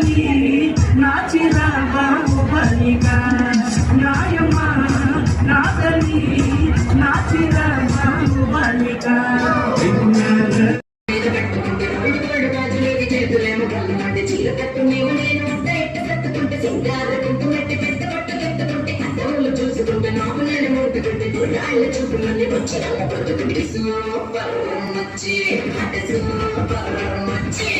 తల్లి నాచిన బాహుబలిగా నాయమ్మ నా తల్లి నాచిన బాహుబలిగా చూసుకుంటే నామలని మూటుకుంటే గుర్రాళ్ళు చూపులని వచ్చి నమ్మబడుతుంది సూపర్ మచ్చి సూపర్ మచ్చి